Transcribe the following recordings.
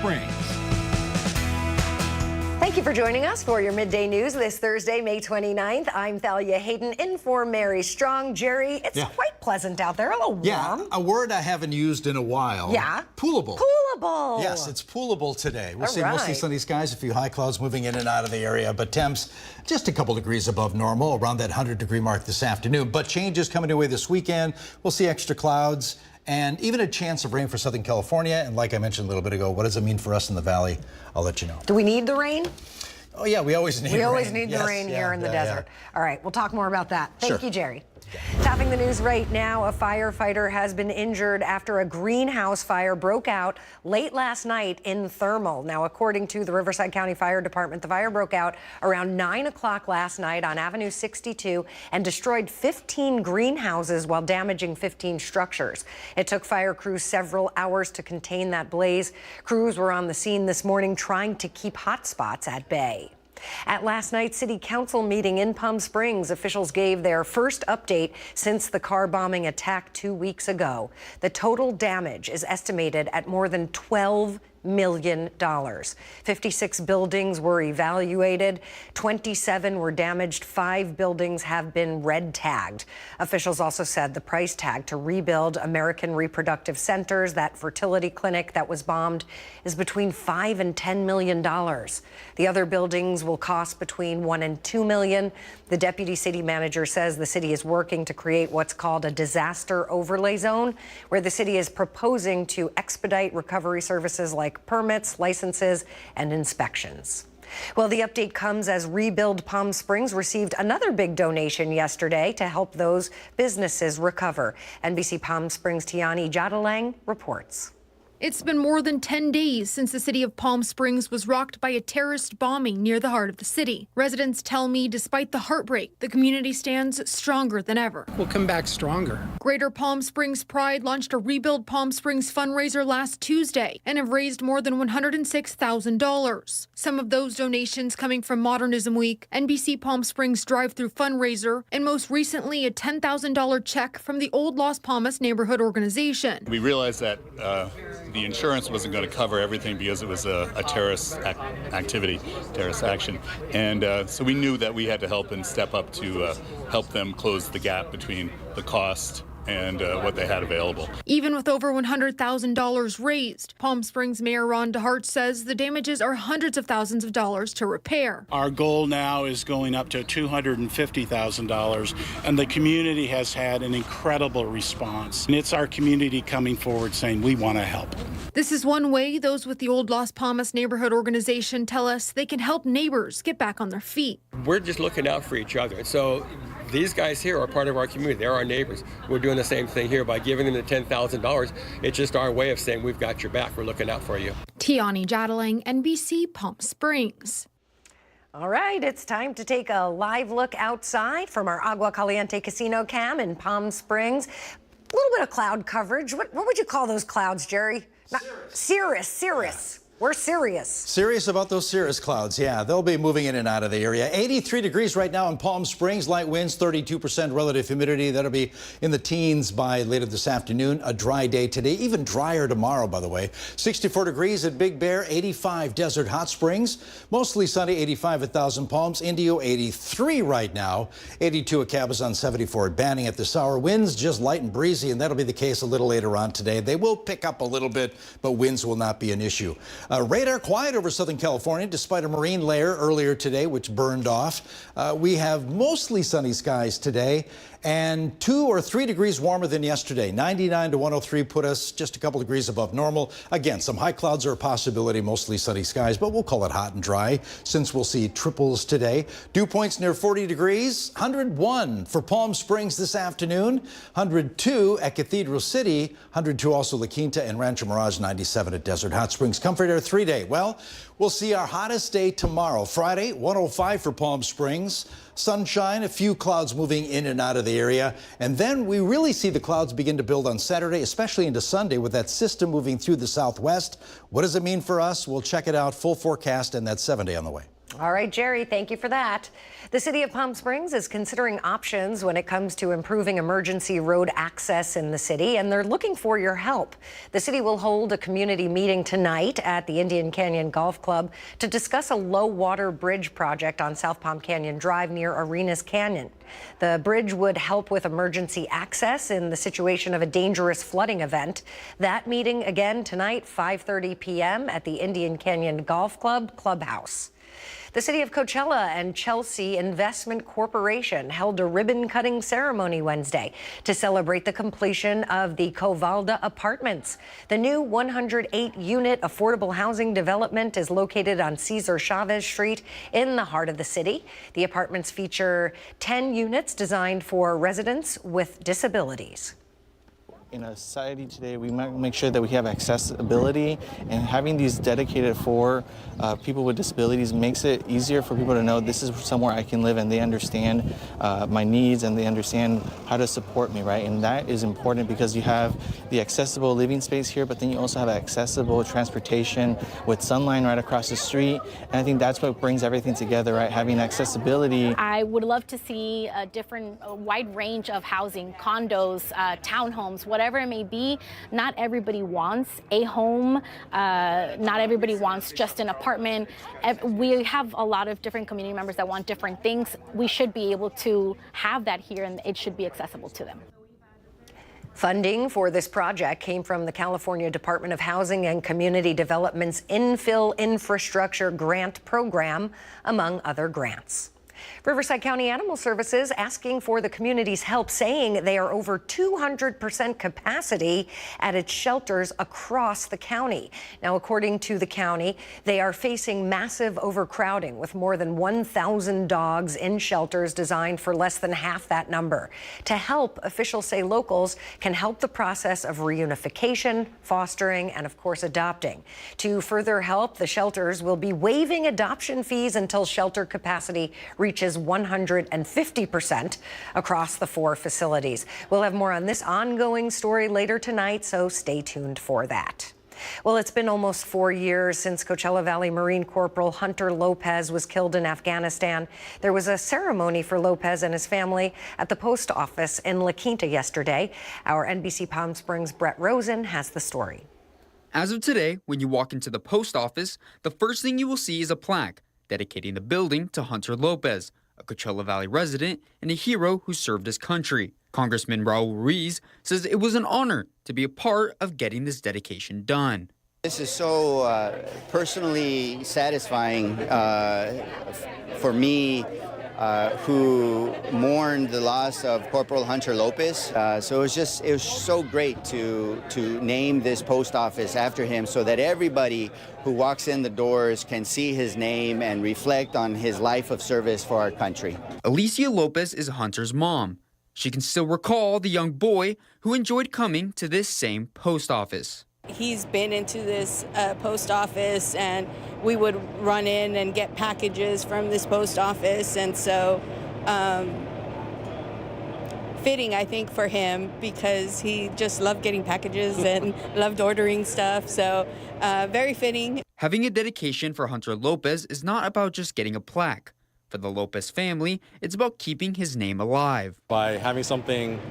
Springs. Thank you for joining us for your midday news this Thursday, May 29th. I'm Thalia Hayden in for Mary Strong. Jerry, it's quite pleasant out there, a little warm. Yeah, a word I haven't used in a while. Yeah. Poolable. Poolable. Yes, it's poolable today. We'll All see mostly right. sunny skies, a few high clouds moving in and out of the area, but temps just a couple degrees above normal, around that 100-degree mark this afternoon. But changes coming away this weekend. We'll see extra clouds and even a chance of rain for Southern California. And like I mentioned a little bit ago, what does it mean for us in the valley? I'll let you know. Do we need the rain? Oh, yeah, we always need rain. We always need the Yes, rain yeah, here in the yeah, desert. All right, we'll talk more about that. Thank Sure. you, Jerry. Topping the news right now, a firefighter has been injured after a greenhouse fire broke out late last night in Thermal. Now, according to the Riverside County Fire Department, the fire broke out around 9 o'clock last night on Avenue 62 and destroyed 15 greenhouses while damaging 15 structures. It took fire crews several hours to contain that blaze. Crews were on the scene this morning trying to keep hot spots at bay. At last night's City Council meeting in Palm Springs, officials gave their first update since the car bombing attack 2 weeks ago. The total damage is estimated at more than $12 million. 56 buildings were evaluated, 27 were damaged, 5 buildings have been red tagged. Officials also said the price tag to rebuild American Reproductive Centers, that fertility clinic that was bombed, is between $5 and $10 million. The other buildings will cost between $1 and $2 million. The deputy city manager says the city is working to create what's called a disaster overlay zone, where the city is proposing to expedite recovery services like permits, licenses, and inspections. Well, the update comes as Rebuild Palm Springs received another big donation yesterday to help those businesses recover. NBC Palm Springs' Tiani Jadalang reports. It's been more than 10 days since the city of Palm Springs was rocked by a terrorist bombing near the heart of the city. Residents tell me despite the heartbreak, the community stands stronger than ever. We'll come back stronger. Greater Palm Springs Pride launched a Rebuild Palm Springs fundraiser last Tuesday and have raised more than $106,000. Some of those donations coming from Modernism Week, NBC Palm Springs drive-through fundraiser, and most recently a $10,000 check from the Old Las Palmas Neighborhood Organization. We realized that the insurance wasn't going to cover everything because it was a terrorist activity, terrorist action. And so we knew that we had to help and step up to help them close the gap between the cost and what they had available. Even with over $100,000 raised, Palm Springs Mayor Ron DeHart says the damages are hundreds of thousands of dollars to repair. Our goal now is going up to $250,000, and the community has had an incredible response. And it's our community coming forward saying we want to help. This is one way those with the Old Las Palmas Neighborhood Organization tell us they can help neighbors get back on their feet. We're just looking out for each other. So these guys here are part of our community. They're our neighbors. We're doing the same thing here by giving them the $10,000. It's just our way of saying we've got your back. We're looking out for you. Tiani Jadalang, NBC Palm Springs. All right, it's time to take a live look outside from our Agua Caliente Casino cam in Palm Springs. A little bit of cloud coverage. What would you call those clouds, Jerry? Cirrus. We're serious. Serious about those cirrus clouds, yeah. They'll be moving in and out of the area. 83 degrees right now in Palm Springs. Light winds, 32% relative humidity. That'll be in the teens by later this afternoon. A dry day today, even drier tomorrow, by the way. 64 degrees at Big Bear, 85 Desert Hot Springs. Mostly sunny, 85 at Thousand Palms. Indio, 83 right now. 82 at Cabazon, 74 at Banning at this hour. Winds just light and breezy, and that'll be the case a little later on today. They will pick up a little bit, but winds will not be an issue. Radar quiet over Southern California despite a marine layer earlier today which burned off. We have mostly sunny skies today and 2 or 3 degrees warmer than yesterday. 99 to 103 put us just a couple degrees above normal. Again, some high clouds are a possibility, mostly sunny skies, but we'll call it hot and dry since we'll see triples today. Dew points near 40 degrees, 101 for Palm Springs this afternoon, 102 at Cathedral City, 102 also La Quinta and Rancho Mirage, 97 at Desert Hot Springs. Comfort Air 3-day. Well, we'll see our hottest day tomorrow. Friday, 105 for Palm Springs. Sunshine, a few clouds moving in and out of the area. And then we really see the clouds begin to build on Saturday, especially into Sunday with that system moving through the southwest. What does it mean for us? We'll check it out. Full forecast and that 7-day on the way. All right, Jerry, thank you for that. The city of Palm Springs is considering options when it comes to improving emergency road access in the city, and they're looking for your help. The city will hold a community meeting tonight at the Indian Canyon Golf Club to discuss a low water bridge project on South Palm Canyon Drive near Arenas Canyon. The bridge would help with emergency access in the situation of a dangerous flooding event. That meeting again tonight, 5:30 p.m. at the Indian Canyon Golf Club clubhouse. The city of Coachella and Chelsea Investment Corporation held a ribbon-cutting ceremony Wednesday to celebrate the completion of the Covalda Apartments. The new 108-unit affordable housing development is located on Cesar Chavez Street in the heart of the city. The apartments feature 10 units designed for residents with disabilities. In a society today, we might make sure that we have accessibility, and having these dedicated for people with disabilities makes it easier for people to know this is somewhere I can live, and they understand my needs and they understand how to support me, right? And that is important because you have the accessible living space here, but then you also have accessible transportation with Sunline right across the street. And I think that's what brings everything together, right? Having accessibility. I would love to see a wide range of housing, condos, townhomes, whatever it may be. Not everybody wants a home. Not everybody wants just an apartment. We have a lot of different community members that want different things. We should be able to have that here, and it should be accessible to them. Funding for this project came from the California Department of Housing and Community Development's Infill Infrastructure Grant Program, among other grants. Riverside County Animal Services asking for the community's help, saying they are over 200% capacity at its shelters across the county. Now, according to the county, they are facing massive overcrowding with more than 1,000 dogs in shelters designed for less than half that number. To help, officials say locals can help the process of reunification, fostering, and of course adopting. To further help, the shelters will be waiving adoption fees until shelter capacity reaches 150% across the 4 facilities. We'll have more on this ongoing story later tonight, so stay tuned for that. Well, it's been almost 4 years since Coachella Valley Marine Corporal Hunter Lopez was killed in Afghanistan. There was a ceremony for Lopez and his family at the post office in La Quinta yesterday. Our NBC Palm Springs' Brett Rosen has the story. As of today, when you walk into the post office, the first thing you will see is a plaque dedicating the building to Hunter Lopez, a Coachella Valley resident and a hero who served his country. Congressman Raul Ruiz says it was an honor to be a part of getting this dedication done. This is so personally satisfying for me, who mourned the loss of Corporal Hunter Lopez. So it was so great to name this post office after him, so that everybody who walks in the doors can see his name and reflect on his life of service for our country. Alicia Lopez is Hunter's mom. She can still recall the young boy who enjoyed coming to this same post office. He's been into this post office, and we would run in and get packages from this post office, and so fitting, I think, for him, because he just loved getting packages and loved ordering stuff, so very fitting. Having a dedication for Hunter Lopez is not about just getting a plaque. For the Lopez family, it's about keeping his name alive. By having something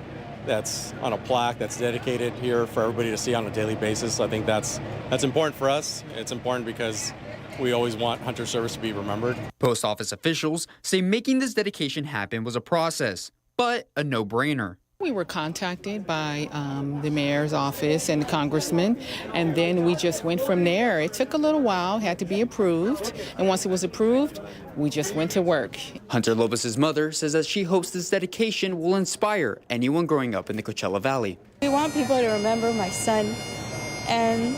that's on a plaque that's dedicated here for everybody to see on a daily basis, I think that's important for us. It's important because we always want Hunter service to be remembered. Post office officials say making this dedication happen was a process, but a no-brainer. We were contacted by the mayor's office and the congressman, and then we just went from there. It took a little while, had to be approved, and once it was approved, we just went to work. Hunter Lopez's mother says that she hopes this dedication will inspire anyone growing up in the Coachella Valley. We want people to remember my son, and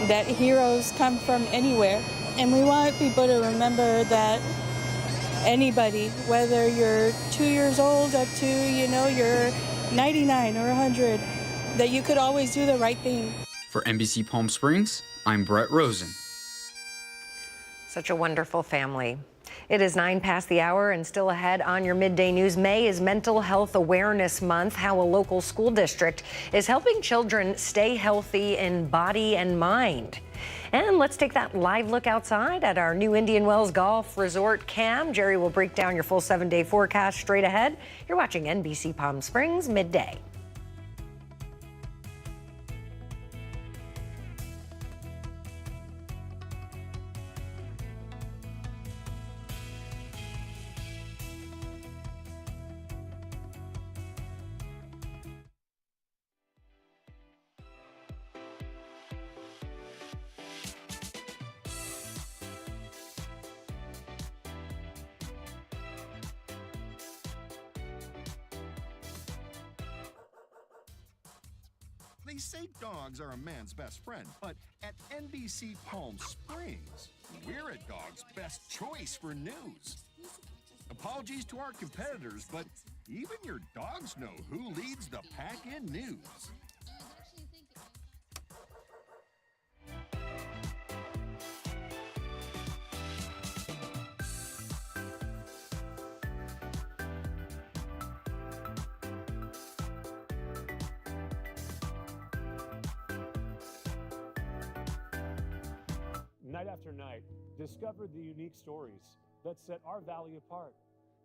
that heroes come from anywhere. And we want people to remember that anybody, whether you're 2 years old up to, you're 99 or 100, that you could always do the right thing. For NBC Palm Springs, I'm Brett Rosen. Such a wonderful family. It is 9 past the hour and still ahead on your midday news. May is Mental Health Awareness Month, how a local school district is helping children stay healthy in body and mind. And let's take that live look outside at our new Indian Wells Golf Resort cam. Jerry will break down your full 7-day forecast straight ahead. You're watching NBC Palm Springs Midday. They say dogs are a man's best friend, but at NBC Palm Springs, we're a dog's best choice for news. Apologies to our competitors, but even your dogs know who leads the pack in news. Night after night, discover the unique stories that set our valley apart.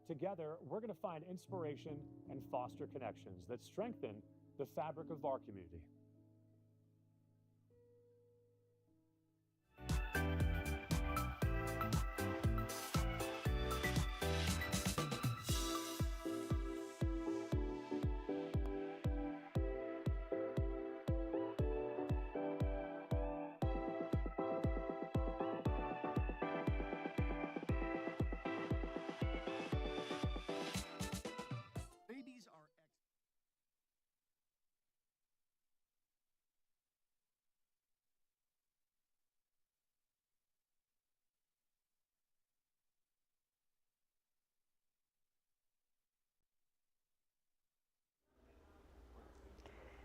Together, we're going to find inspiration and foster connections that strengthen the fabric of our community.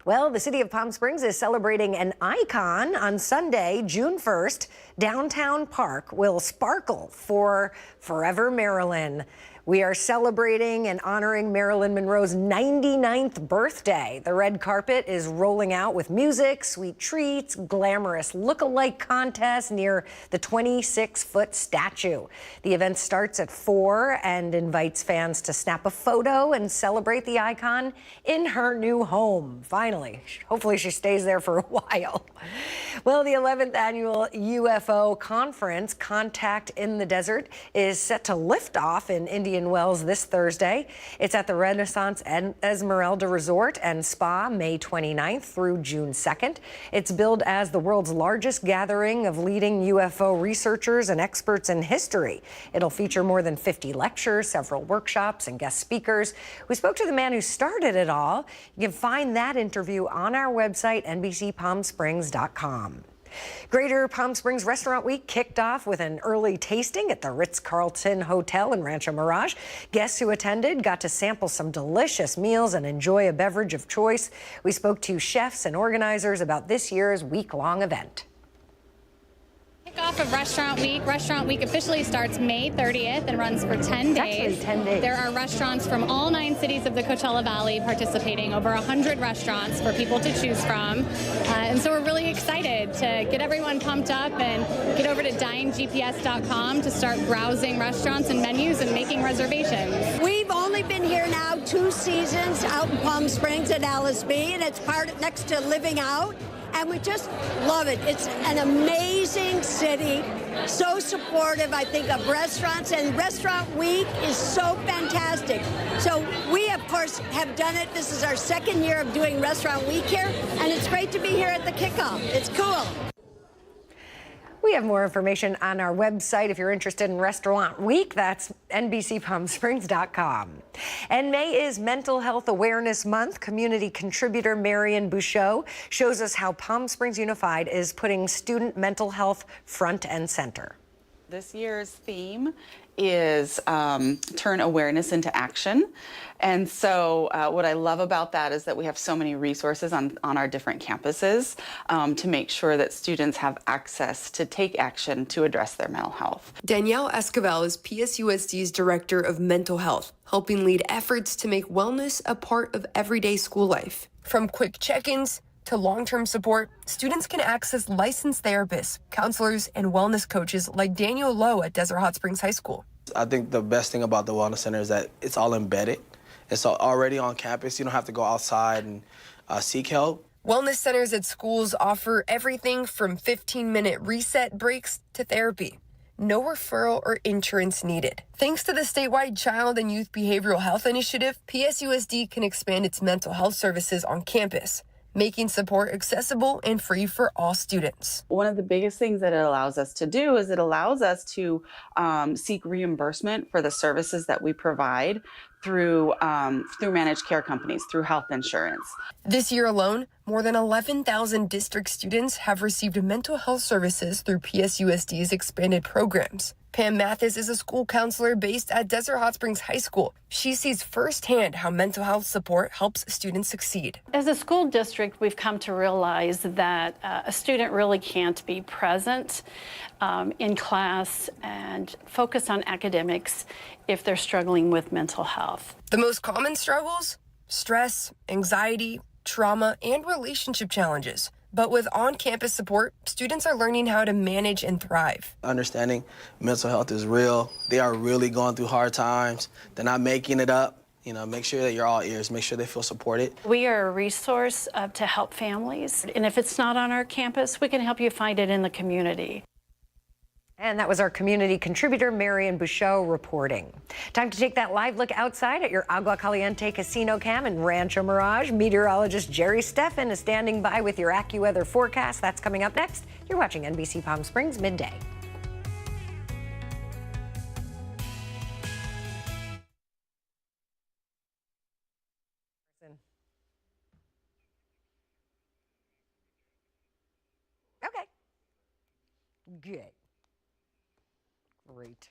Well, the city of Palm Springs is celebrating an icon on Sunday, June 1st. Downtown Park will sparkle for Forever Marilyn. We are celebrating and honoring Marilyn Monroe's 99th birthday. The red carpet is rolling out with music, sweet treats, glamorous look-alike contests near the 26-foot statue. The event starts at 4 and invites fans to snap a photo and celebrate the icon in her new home. Finally, hopefully she stays there for a while. Well, the 11th annual UFO conference, Contact in the Desert, is set to lift off in Indian Wells this Thursday. It's at the Renaissance Esmeralda Resort and Spa, May 29th through June 2nd. It's billed as the world's largest gathering of leading UFO researchers and experts in history. It'll feature more than 50 lectures, several workshops, and guest speakers. We spoke to the man who started it all. You can find that interview on our website, NBCPalmSprings.com. Greater Palm Springs Restaurant Week kicked off with an early tasting at the Ritz-Carlton Hotel in Rancho Mirage. Guests who attended got to sample some delicious meals and enjoy a beverage of choice. We spoke to chefs and organizers about this year's week-long event. Kickoff of Restaurant Week. Restaurant Week officially starts May 30th and runs for 10 days. Actually 10 days. There are restaurants from all 9 cities of the Coachella Valley participating, over 100 restaurants for people to choose from. And so we're really excited to get everyone pumped up and get over to dinegps.com to start browsing restaurants and menus and making reservations. We've only been here now 2 seasons out in Palm Springs at Alice B, and it's next to Living Out. And we just love it. It's an amazing city, so supportive, I think, of restaurants, and Restaurant Week is so fantastic. So we, of course, have done it. This is our 2nd year of doing Restaurant Week here, and it's great to be here at the kickoff. It's cool. We have more information on our website if you're interested in Restaurant Week. That's NBCPalmSprings.com. And May is Mental Health Awareness Month. Community contributor Marion Bouchot shows us how Palm Springs Unified is putting student mental health front and center. This year's theme is turn awareness into action. And so what I love about that is that we have so many resources on our different campuses to make sure that students have access to take action to address their mental health. Danielle Esquivel is PSUSD's Director of Mental Health, helping lead efforts to make wellness a part of everyday school life. From quick check-ins to long-term support, students can access licensed therapists, counselors, and wellness coaches like Daniel Lowe at Desert Hot Springs High School. I think the best thing about the Wellness Center is that it's all embedded. And so already on campus, you don't have to go outside and seek help. Wellness centers at schools offer everything from 15-minute reset breaks to therapy. No referral or insurance needed. Thanks to the statewide Child and Youth Behavioral Health Initiative, PSUSD can expand its mental health services on campus, making support accessible and free for all students. One of the biggest things that it allows us to do is it allows us to seek reimbursement for the services that we provide through managed care companies, through health insurance. This year alone, more than 11,000 district students have received mental health services through PSUSD's expanded programs. Pam Mathis is a school counselor based at Desert Hot Springs High School. She sees firsthand how mental health support helps students succeed. As a school district, we've come to realize that a student really can't be present in class and focus on academics if they're struggling with mental health. The most common struggles? Stress, anxiety, trauma, and relationship challenges. But with on-campus support, students are learning how to manage and thrive. Understanding mental health is real. They are really going through hard times. They're not making it up. You know, make sure that you're all ears. Make sure they feel supported. We are a resource to help families. And if it's not on our campus, we can help you find it in the community. And that was our community contributor, Marian Bouchot, reporting. Time to take that live look outside at your Agua Caliente Casino Cam in Rancho Mirage. Meteorologist Jerry Steffen is standing by with your AccuWeather forecast. That's coming up next. You're watching NBC Palm Springs Midday. Okay. Good. Great.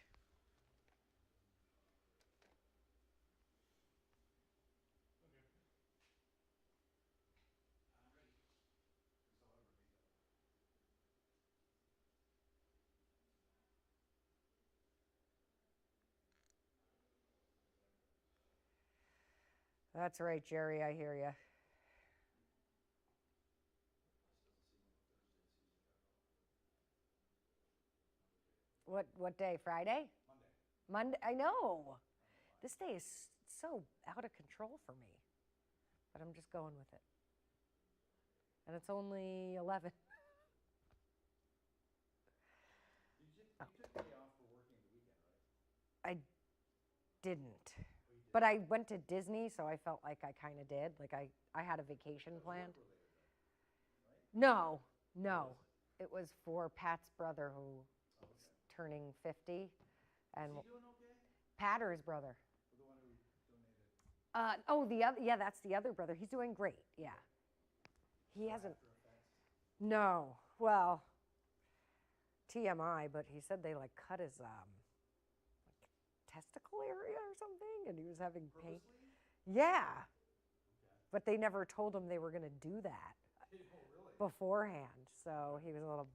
That's right, Jerry, I hear you. What day? Friday? Monday. I know. This day is so out of control for me, but I'm just going with it. And it's only 11. Oh. I didn't, but I went to Disney, so I felt like I kind of did. Like I had a vacation planned. No. It was for Pat's brother who turning 50, and Patter's brother. That's the other brother. He's doing great. Yeah, he hasn't. No, well, TMI, but he said they like cut his testicle area or something, and he was having pain. Yeah, but they never told him they were going to do that beforehand, so he was a little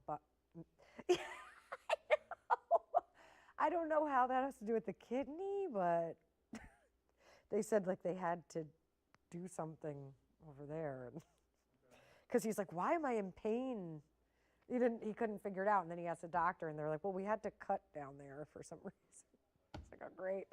I don't know how that has to do with the kidney, but they said like they had to do something over there. Because he's like, why am I in pain? He couldn't figure it out. And then he asked the doctor, and they're like, well, we had to cut down there for some reason. It's like, oh, great.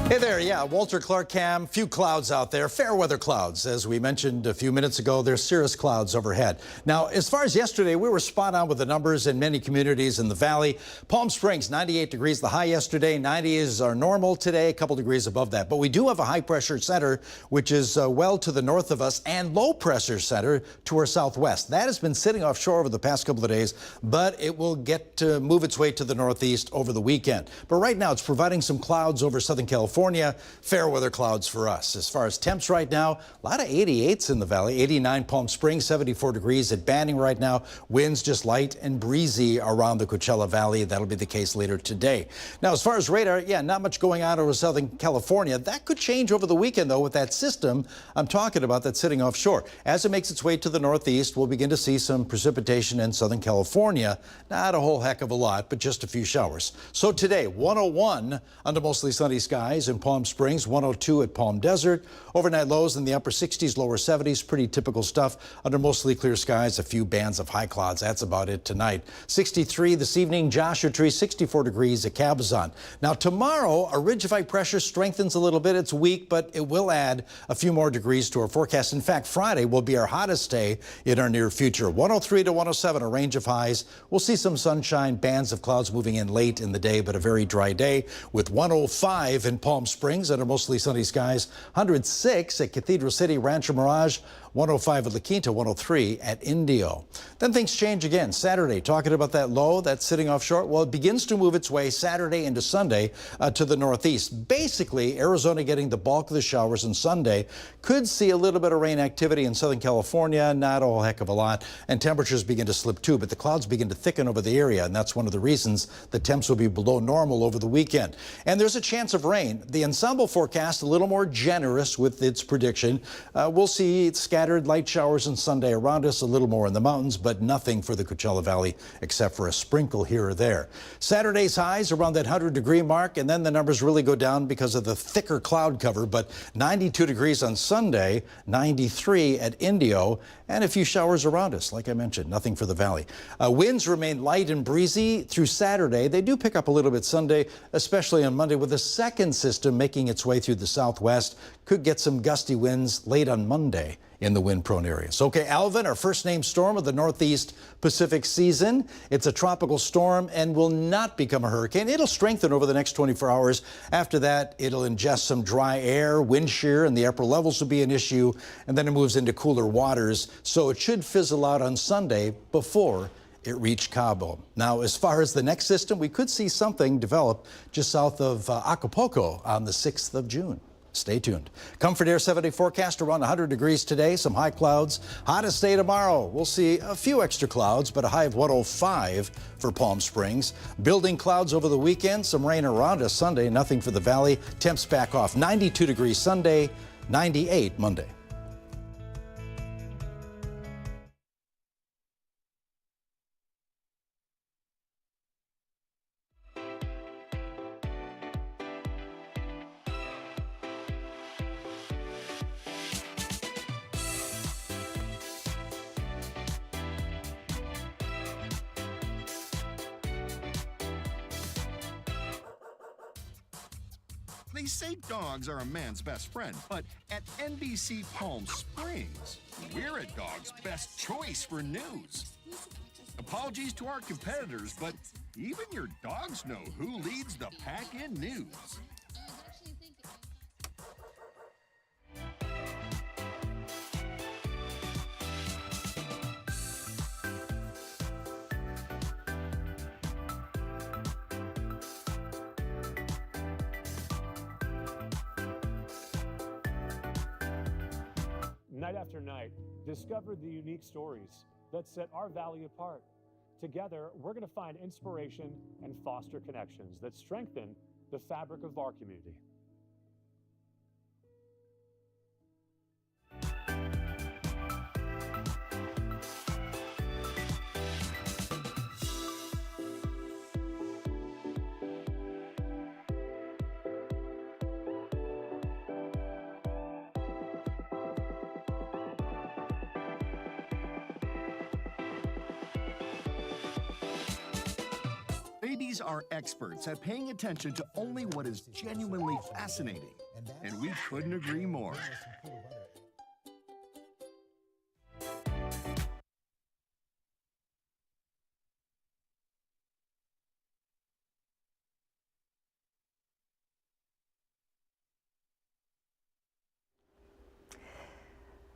Hey there, yeah, Walter Clark Cam, few clouds out there, fair weather clouds. As we mentioned a few minutes ago, there's cirrus clouds overhead. Now, as far as yesterday, we were spot on with the numbers in many communities in the valley. Palm Springs, 98 degrees, the high yesterday. 90 is our normal today, a couple degrees above that. But we do have a high pressure center, which is well to the north of us, and low pressure center to our southwest. That has been sitting offshore over the past couple of days, but it will get to move its way to the northeast over the weekend. But right now, it's providing some clouds over Southern California. California, fair weather clouds for us. As far as temps right now, a lot of 88s in the valley. 89 Palm Springs, 74 degrees at Banning right now. Winds just light and breezy around the Coachella Valley. That'll be the case later today. Now, as far as radar, yeah, not much going on over Southern California. That could change over the weekend, though, with that system I'm talking about that's sitting offshore. As it makes its way to the northeast, we'll begin to see some precipitation in Southern California. Not a whole heck of a lot, but just a few showers. So today, 101 under mostly sunny skies in Palm Springs, 102 at Palm Desert. Overnight lows in the upper 60s, lower 70s, pretty typical stuff. Under mostly clear skies, a few bands of high clouds. That's about it tonight. 63 this evening, Joshua Tree, 64 degrees at Cabazon. Now tomorrow, a ridge of high pressure strengthens a little bit. It's weak, but it will add a few more degrees to our forecast. In fact, Friday will be our hottest day in our near future. 103 to 107, a range of highs. We'll see some sunshine, bands of clouds moving in late in the day, but a very dry day with 105 in Palm Springs under mostly sunny skies, 106 at Cathedral City, Rancho Mirage, 105 at La Quinta, 103 at Indio. Then things change again. Saturday, talking about that low that's sitting offshore. Well, it begins to move its way Saturday into Sunday to the northeast. Basically, Arizona getting the bulk of the showers on Sunday. Could see a little bit of rain activity in Southern California, not a whole heck of a lot. And temperatures begin to slip too, but the clouds begin to thicken over the area. And that's one of the reasons the temps will be below normal over the weekend. And there's a chance of rain. The ensemble forecast a little more generous with its prediction. We'll see scattered light showers on Sunday around us, a little more in the mountains, but nothing for the Coachella Valley except for a sprinkle here or there. Saturday's highs around that 100-degree mark, and then the numbers really go down because of the thicker cloud cover, but 92 degrees on Sunday, 93 at Indio, and a few showers around us. Like I mentioned, nothing for the valley. Winds remain light and breezy through Saturday. They do pick up a little bit Sunday, especially on Monday, with the second system making its way through the southwest. Could get some gusty winds late on Monday in the wind-prone areas. Okay, Alvin, our first-named storm of the Northeast Pacific season. It's a tropical storm and will not become a hurricane. It'll strengthen over the next 24 hours. After that, it'll ingest some dry air, wind shear, and the upper levels will be an issue, and then it moves into cooler waters. So it should fizzle out on Sunday before it reached Cabo. Now, as far as the next system, we could see something develop just south of Acapulco on the 6th of June. Stay tuned. Comfort Air 7-day forecast around 100 degrees today, some high clouds. Hottest day tomorrow. We'll see a few extra clouds, but a high of 105 for Palm Springs. Building clouds over the weekend, some rain around us Sunday, nothing for the valley. Temps back off. 92 degrees Sunday, 98 Monday. They say dogs are a man's best friend, but at NBC Palm Springs, we're a dog's best choice for news. Apologies to our competitors, but even your dogs know who leads the pack in news. Night after night, discover the unique stories that set our valley apart. Together, we're going to find inspiration and foster connections that strengthen the fabric of our community. Babies are experts at paying attention to only what is genuinely fascinating, and we couldn't agree more.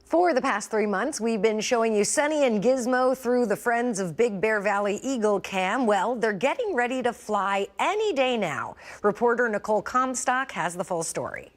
For the past 3 months, we've been showing you Sunny and Gizmo through the Friends of Big Bear Valley Eagle Cam. Well, they're getting ready to fly any day now. Reporter Nicole Comstock has the full story.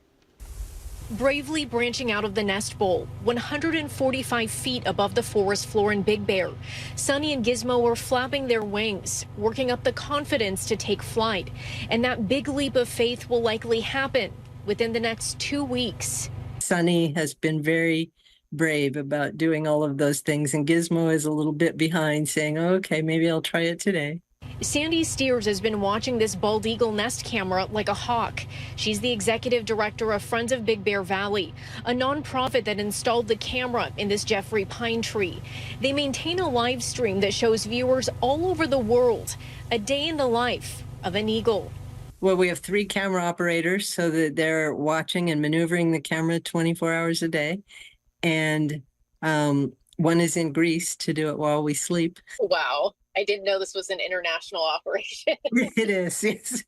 Bravely branching out of the nest bowl, 145 feet above the forest floor in Big Bear, Sunny and Gizmo are flapping their wings, working up the confidence to take flight. And that big leap of faith will likely happen within the next 2 weeks. Sunny has been very brave about doing all of those things, and Gizmo is a little bit behind, saying, oh, okay, maybe I'll try it today. Sandy Steers has been watching this bald eagle nest camera like a hawk. She's the executive director of Friends of Big Bear Valley, a nonprofit that installed the camera in this Jeffrey pine tree. They maintain a live stream that shows viewers all over the world a day in the life of an eagle. Well, we have 3 camera operators so that they're watching and maneuvering the camera 24 hours a day. And one is in Greece to do it while we sleep. Wow. I didn't know this was an international operation. It is, yes.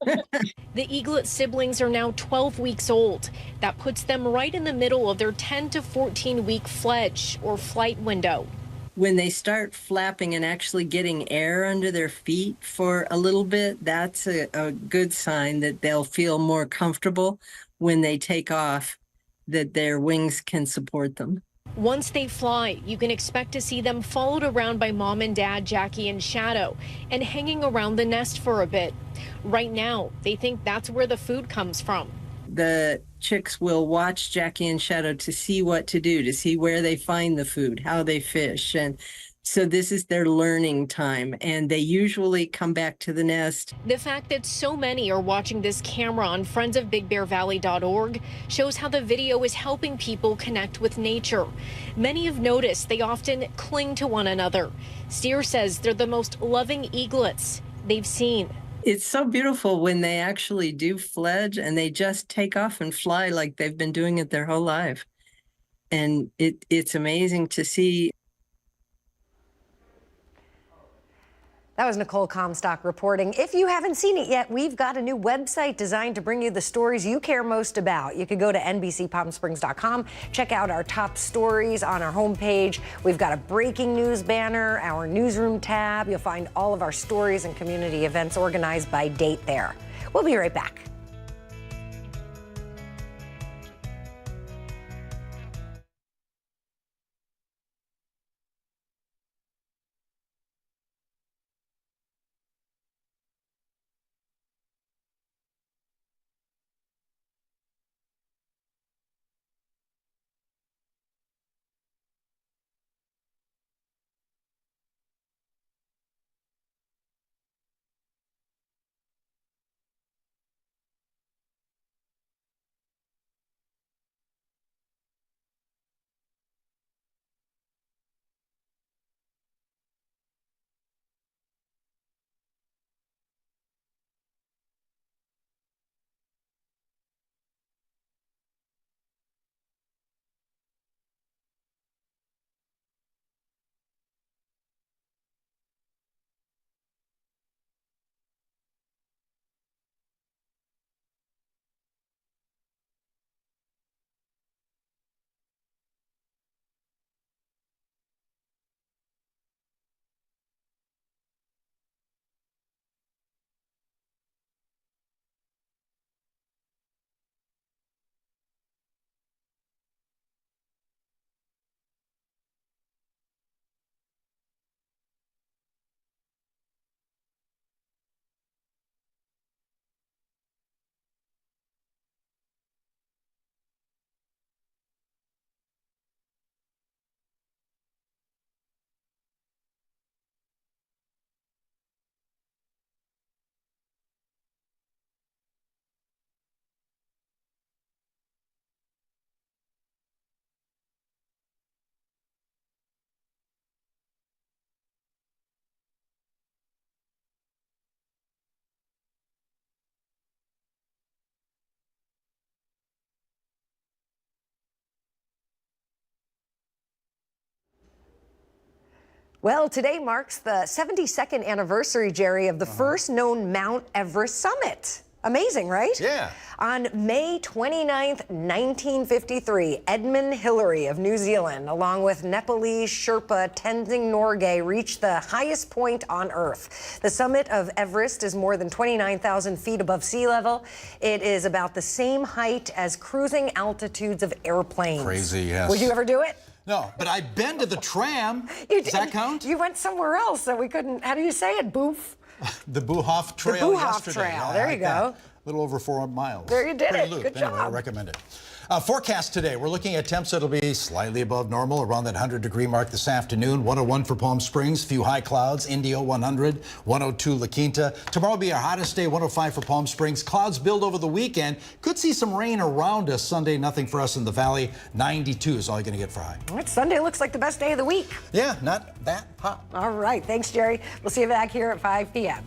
The eaglet siblings are now 12 weeks old. That puts them right in the middle of their 10 to 14 week fledge or flight window. When they start flapping and actually getting air under their feet for a little bit, that's a good sign that they'll feel more comfortable when they take off, that their wings can support them. Once they fly, you can expect to see them followed around by mom and dad, Jackie and Shadow, and hanging around the nest for a bit. Right now, they think that's where the food comes from. The chicks will watch Jackie and Shadow to see what to do, to see where they find the food, how they fish. And so this is their learning time, and they usually come back to the nest. The fact that so many are watching this camera on friendsofbigbearvalley.org shows how the video is helping people connect with nature. Many have noticed they often cling to one another. Steer says they're the most loving eaglets they've seen. It's so beautiful when they actually do fledge and they just take off and fly like they've been doing it their whole life. And it's amazing to see. That was Nicole Comstock reporting. If you haven't seen it yet, we've got a new website designed to bring you the stories you care most about. You can go to NBCPalmSprings.com, check out our top stories on our homepage. We've got a breaking news banner, our newsroom tab. You'll find all of our stories and community events organized by date there. We'll be right back. Well, today marks the 72nd anniversary, Jerry, of the first known Mount Everest summit. Amazing, right? Yeah. On May 29th, 1953, Edmund Hillary of New Zealand, along with Nepalese Sherpa Tenzing Norgay, reached the highest point on Earth. The summit of Everest is more than 29,000 feet above sea level. It is about the same height as cruising altitudes of airplanes. Crazy, yes. Would you ever do it? No, but I've been to the tram. Does that count? You went somewhere else, so we couldn't. How do you say it? Boof? The Buhoff Trail The Buhoff yesterday. Trail. Yeah, There I you like that. go. A little over 4 miles. There you did Pretty it. loop. Good Anyway, I job. recommend it. Forecast today, we're looking at temps that'll be slightly above normal, around that 100-degree mark this afternoon. 101 for Palm Springs, few high clouds. Indio 100, 102 La Quinta. Tomorrow will be our hottest day, 105 for Palm Springs. Clouds build over the weekend. Could see some rain around us Sunday. Nothing for us in the valley. 92 is all you're going to get for high. All right, Sunday looks like the best day of the week. Yeah, not that hot. All right. Thanks, Jerry. We'll see you back here at 5 p.m.